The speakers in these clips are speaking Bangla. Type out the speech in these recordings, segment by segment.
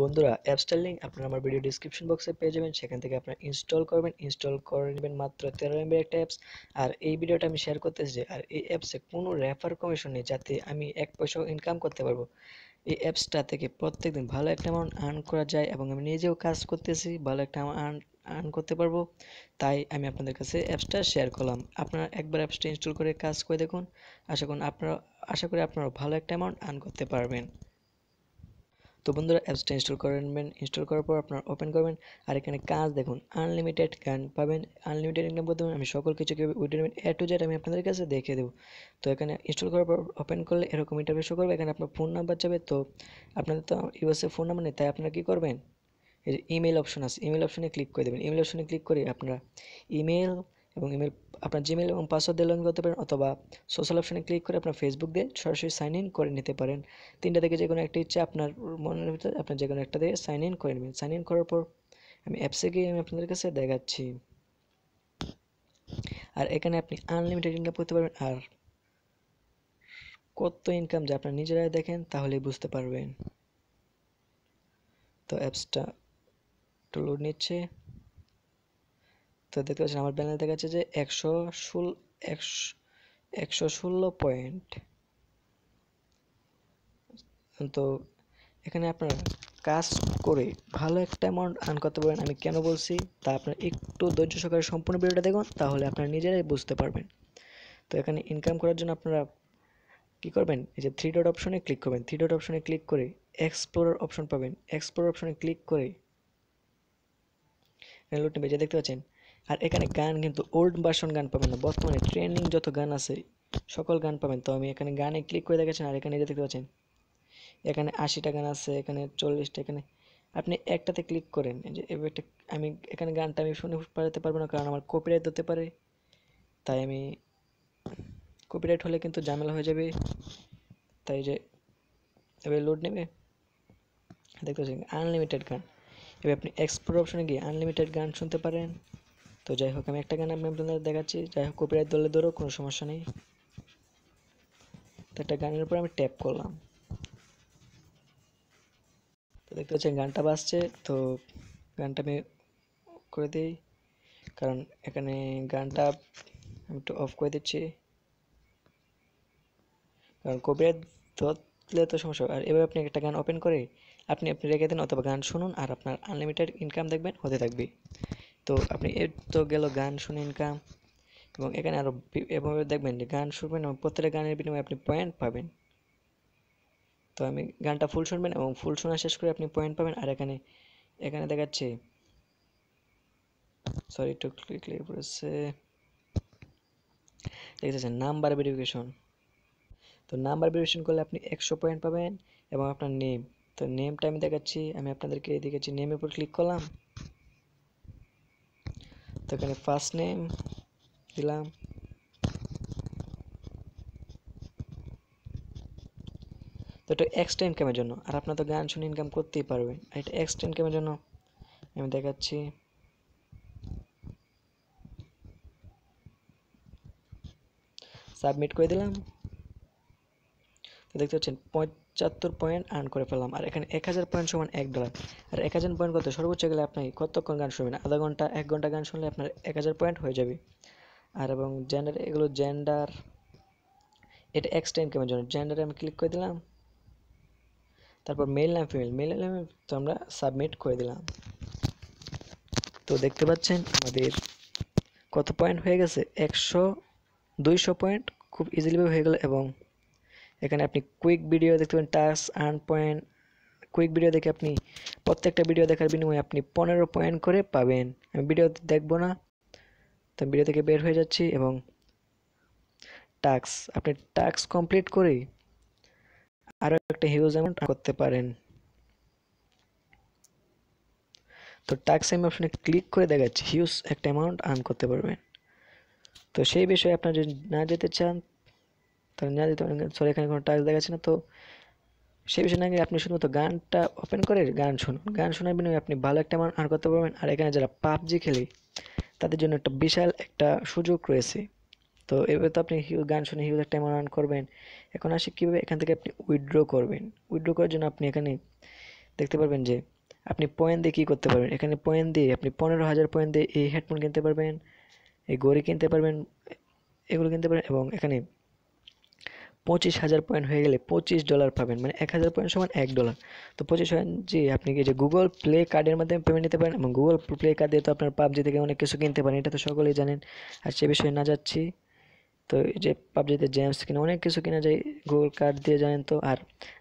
বন্ধুরা, অ্যাপসটার লিঙ্ক আপনারা আমার ভিডিও ডিসক্রিপশন বক্সে পেয়ে যাবেন। সেখান থেকে আপনারা ইনস্টল করবেন। ইনস্টল করে নেবেন মাত্র 13 এমবির একটা অ্যাপস। আর এই ভিডিওটা আমি শেয়ার করতেছি যে আর এই অ্যাপসে কোনো রেফার কমিশন নেই, যাতে আমি এক পয়সাও ইনকাম করতে পারবো। এই অ্যাপসটা থেকে প্রত্যেকদিন ভালো একটা অ্যামাউন্ট আর্ন করা যায় এবং আমি নিজেও কাজ করতেছি, ভালো একটা আর্ন করতে পারবো। তাই আমি আপনাদের কাছে অ্যাপসটা শেয়ার করলাম। আপনারা একবার অ্যাপসটা ইনস্টল করে কাজ করে দেখুন। আশা করি আপনারা ভালো একটা অ্যামাউন্ট আর্ন করতে পারবেন। তো বন্ধুরা, অ্যাপসটা ইনস্টল করে নেবেন। ইনস্টল করার পর আপনারা ওপেন করবেন। আর এখানে কাজ দেখুন, আনলিমিটেড গান পাবেন, আনলিমিটেড ইনকাম করতে পারবেন। আমি সকল কিছু কীভাবে উইথড্র নেবেন এ টু জেড আমি আপনাদের কাছে দেখিয়ে দেবো। তো এখানে ইনস্টল করার পর ওপেন করলে এরকম ইন্টারফেস শো করবে। এখানে আপনার ফোন নাম্বার যাবে। তো আপনাদের তো ইউএসএ ফোন নাম্বার নেই, তাই আপনারা কী করবেন, এই যে ইমেল অপশন আছে, ইমেল অপশনে ক্লিক করে দেবেন। ইমেল অপশনে ক্লিক করে আপনারা ইমেল এবং ইমেল আপনার জিমেল এবং পাসওয়ার্ড দিয়ে লগ ইন করতে পারেন, অথবা সোশ্যাল অপশনে ক্লিক করে আপনার ফেসবুক দিয়ে সরাসরি সাইন ইন করে নিতে পারেন। তিনটা থেকে যে কোনো একটা ইচ্ছা আপনার মনের ভিতরে, আপনার যে কোনো একটা দিয়ে সাইন ইন করে নেবেন। সাইন ইন করার পর আমি অ্যাপসে গিয়ে আমি আপনাদের কাছে দেখাচ্ছি। আর এখানে আপনি আনলিমিটেড ইনকাম করতে পারবেন। আর কত ইনকাম যে আপনারা নিজেরাই দেখেন তাহলেই বুঝতে পারবেন। তো অ্যাপসটা একটু লোড নিচ্ছে। তো দেখতে পাচ্ছেন আমার ব্যালেন্স দেখাচ্ছে যে 116 পয়েন্ট। তো এখানে আপনারা কাজ করে ভালো একটা অ্যামাউন্ট আর্ন করতে পারবেন। আমি কেন বলছি তা আপনারা একটু ধৈর্য সহকারে সম্পূর্ণ ভিডিওটা দেখুন, তাহলে আপনারা নিজেরাই বুঝতে পারবেন। তো এখানে ইনকাম করার জন্য আপনারা কী করবেন, এই যে থ্রি ডট অপশনে ক্লিক করবেন। থ্রি ডট অপশনে ক্লিক করে এক্সপ্লোরার অপশন পাবেন। এক্সপ্লোরার অপশনে ক্লিক করে এখানে লুট নেবে, যে দেখতে পাচ্ছেন। আর এখানে গান কিন্তু ওল্ড ভার্সন গান পাবেন না, বর্তমানে ট্রেন্ডিং যত গান আছে সকল গান পাবেন। তো আমি এখানে গানে ক্লিক করে দেখাচ্ছেন। আর এখানে যে দেখতে পাচ্ছেন এখানে 80টা গান আছে, এখানে 40টা। এখানে আপনি একটাতে ক্লিক করেন, যে একটা আমি এখানে গানটা আমি শুনে পাঠাতে পারবো না, কারণ আমার কপিরাইট হতে পারে। তাই আমি কপিরাইট হলে কিন্তু ঝামেলা হয়ে যাবে। তাই যে এবার লোড নেবে, দেখতে পাচ্ছেন আনলিমিটেড গান। এবার আপনি এক্সপ্লোর অপশনে গিয়ে আনলিমিটেড গান শুনতে পারেন। তো যাই হোক, আমি একটা গান আপনাদের দেখাচ্ছি। যাই হোক, কপিরাইট ধরলে ধরো, কোনো সমস্যা নেই। তো একটা গানের উপর আমি ট্যাপ করলাম। তো দেখতে পাচ্ছেন গানটা বাজছে। তো গানটা আমি করে দিই, কারণ এখানে গানটা আমি একটু অফ করে দিচ্ছি, কারণ কপিরাইট ধরলে তো সমস্যা। আর এবার আপনি একটা গান ওপেন করে আপনি রেখে দিন, অথবা গান শুনুন, আর আপনার আনলিমিটেড ইনকাম দেখবেন হতে থাকবে। তো আপনি এর তো গেল গান শুনে ইনকাম, এবং এখানে আরও এভাবে দেখবেন যে গান শুনবেন এবং প্রত্যেকটা গানের বিনিময়ে আপনি পয়েন্ট পাবেন। তো আমি গানটা ফুল শুনবেন এবং ফুল শোনা শেষ করে আপনি পয়েন্ট পাবেন। আর এখানে এখানে দেখাচ্ছে, সরি একটু ক্লিক করেছে, দেখতেছেন নাম্বার ভেরিফিকেশন। তো নাম্বার ভেরিফিকেশন করলে আপনি 100 পয়েন্ট পাবেন, এবং আপনার নেম। তো নেমটা আমি দেখাচ্ছি, আমি আপনাদেরকে দেখাচ্ছি। নেমের উপর ক্লিক করলাম। তো এখানে ফার্স্ট নেম দিলাম। তো এটা এক্সট্রা ইনকামের জন্য, আর আপনার তো গান শুনে ইনকাম করতেই পারবেন। আর এটা এক্সট্রা ইনকামের জন্য আমি দেখাচ্ছি। সাবমিট করে দিলাম। তো দেখতে পাচ্ছেন 75 পয়েন্ট আর্ন করে ফেললাম। আর এখানে 1000 পয়েন্ট সমান $1। আর 1000 পয়েন্ট কত, সর্বোচ্চ গেলে আপনি কতক্ষণ গান শুনবেন, আধা ঘন্টা 1 ঘন্টা গান শুনলে আপনার 1000 পয়েন্ট হয়ে যাবে। আর এবং জেন্ডার, এগুলো জেন্ডার, এটা এক্সট্রা ইনকামের জন্য। জেন্ডারে আমি ক্লিক করে দিলাম। তারপর মেল নাম ফিমেল, মেল নামে তো আমরা সাবমিট করে দিলাম। তো দেখতে পাচ্ছেন আমাদের কত পয়েন্ট হয়ে গেছে, 200 পয়েন্ট খুব ইজিলিভাবে হয়ে গেল। এবং এখানে আপনি কুইক ভিডিও দেখতে পাবেন, task earn point. Quick video দেখে আপনি প্রত্যেকটা ভিডিও দেখার বিনিময়ে আপনি 15 পয়েন্ট করে পাবেন। আমি ভিডিও দেখবো না, তো ভিডিও থেকে বের হয়ে যাচ্ছি। এবং টাস্ক, আপনি টাস্ক কমপ্লিট করে আরও একটা হিউজ অ্যামাউন্ট করতে পারেন। তো টাস্ক আমি অপশনে ক্লিক করে দেখাচ্ছি, হিউজ একটা অ্যামাউন্ট আর্ন করতে পারবেন। তো সেই বিষয়ে আপনার যদি না যেতে চান তাহলে না যেতে পারেন। সরি, এখানে কোনো টাস্ক দেখাচ্ছে না। তো সেই বিষয়ে না গিয়ে আপনি শুধুমাত্র গানটা ওপেন করে গান শুনুন। গান শোনার বিনিময়ে আপনি ভালো একটা অ্যামাউন্ট আর্ন করতে পারবেন। আর এখানে যারা পাবজি খেলে তাদের জন্য একটা বিশাল একটা সুযোগ রয়েছে। তো এবার তো আপনি গান শুনে হিউজ একটা অ্যামাউন্ট আর্ন করবেন। এখন আসি কীভাবে এখান থেকে আপনি উইথড্র করবেন। উইথড্র করার জন্য আপনি এখানে দেখতে পারবেন যে আপনি পয়েন্ট দিয়ে কী করতে পারবেন। এখানে পয়েন্ট দিয়ে আপনি 15,000 পয়েন্ট দিয়ে এই হেডফোন কিনতে পারবেন, এই ঘড়ি কিনতে পারবেন, এগুলো কিনতে পারেন। এবং এখানে 25,000 পয়েন্ট হয়ে গেলে $25 পাবেন, মানে 1,000 পয়েন্ট সমান $1। তো 25 জি, আপনি কি যে গুগল প্লে কার্ডের মাধ্যমে পেমেন্ট নিতে পারেন, এবং গুগল প্লে কার্ড দিয়ে তো আপনার পাবজি থেকে অনেক কিছু কিনতে পারেন, এটা তো সকলেই জানেন। আর সে বিষয়ে না যাচ্ছি। তো এই যে পাবজিতে জেমস কিনে অনেক কিছু কিনা যায় গুগল কার্ড দিয়ে, জানেন তো। আর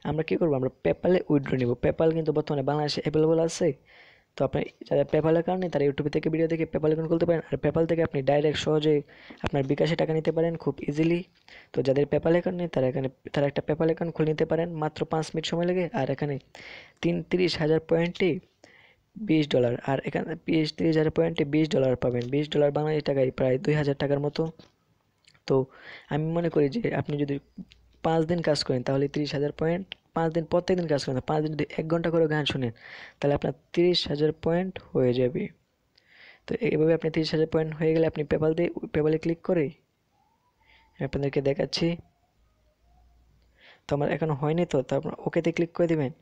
আমরা কি করবো, আমরা পেপ্যালে উইথড্র নিব। পেপ্যাল কিন্তু বর্তমানে বাংলাদেশে অ্যাভেলেবল আছে। তো আপনি যাদের পেপ্যাল অ্যাকাউন্ট নেই তারা ইউটিউব থেকে ভিডিও দেখে পেপ্যাল অ্যাকাউন্ট খুলতে পারেন। আর পেপ্যাল থেকে আপনি ডাইরেক্ট সহজে আপনার বিকাশে টাকা নিতে পারেন খুব ইজিলি। তো যাদের পেপ্যাল অ্যাকাউন্ট নেই তারা একটা পেপ্যাল অ্যাকাউন্ট খুলে নিতে পারেন, মাত্র 5 মিনিট সময় লাগে। আর এখানে 30,000 পয়েন্টে $20, আর এখানে 30,000 পয়েন্টে $20 পাবেন। $20 বাংলাদেশি টাকায় প্রায় 2,000 টাকার মতো। তো আমি মনে করি যে আপনি যদি 5 দিন কাজ করেন তাহলে 30,000 পয়েন্ট, 5 দিন প্রত্যেক দিন কাজ করেন, 5 দিন যদি 1 ঘন্টা করে গান শোনেন তাহলে আপনার 30,000 পয়েন্ট হয়ে যাবে। তো এইভাবে আপনি 30,000 পয়েন্ট হয়ে গেলে আপনি পেপালে ক্লিক করে আমি আপনাদেরকে দেখাচ্ছি। তো আমার এখনো হয়নি, তো তারপর ওকেতে ক্লিক করে দিবেন।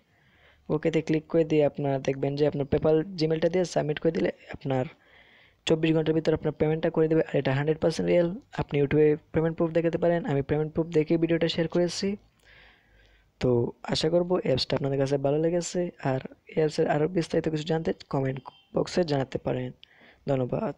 ওকেতে ক্লিক করে দিয়ে আপনার দেখবেন যে আপনার পেপাল জিমেলটা দিয়ে সাবমিট করে দিলে আপনার 24 ঘন্টার ভিতর আপনার পেমেন্টটা করে দেবে। আর এটা 100% রিয়েল। আপনি ইউটিউবে পেমেন্ট প্রুফ দেখাতে পারেন, আমি পেমেন্ট প্রুফ দেখে ভিডিওটা শেয়ার করেছি। তো আশা করব অ্যাপসটা আপনাদের কাছে ভালো লেগেছে। আর এই অ্যাপসের আরও বিস্তারিত কিছু জানতে কমেন্ট বক্সে জানাতে পারেন। ধন্যবাদ।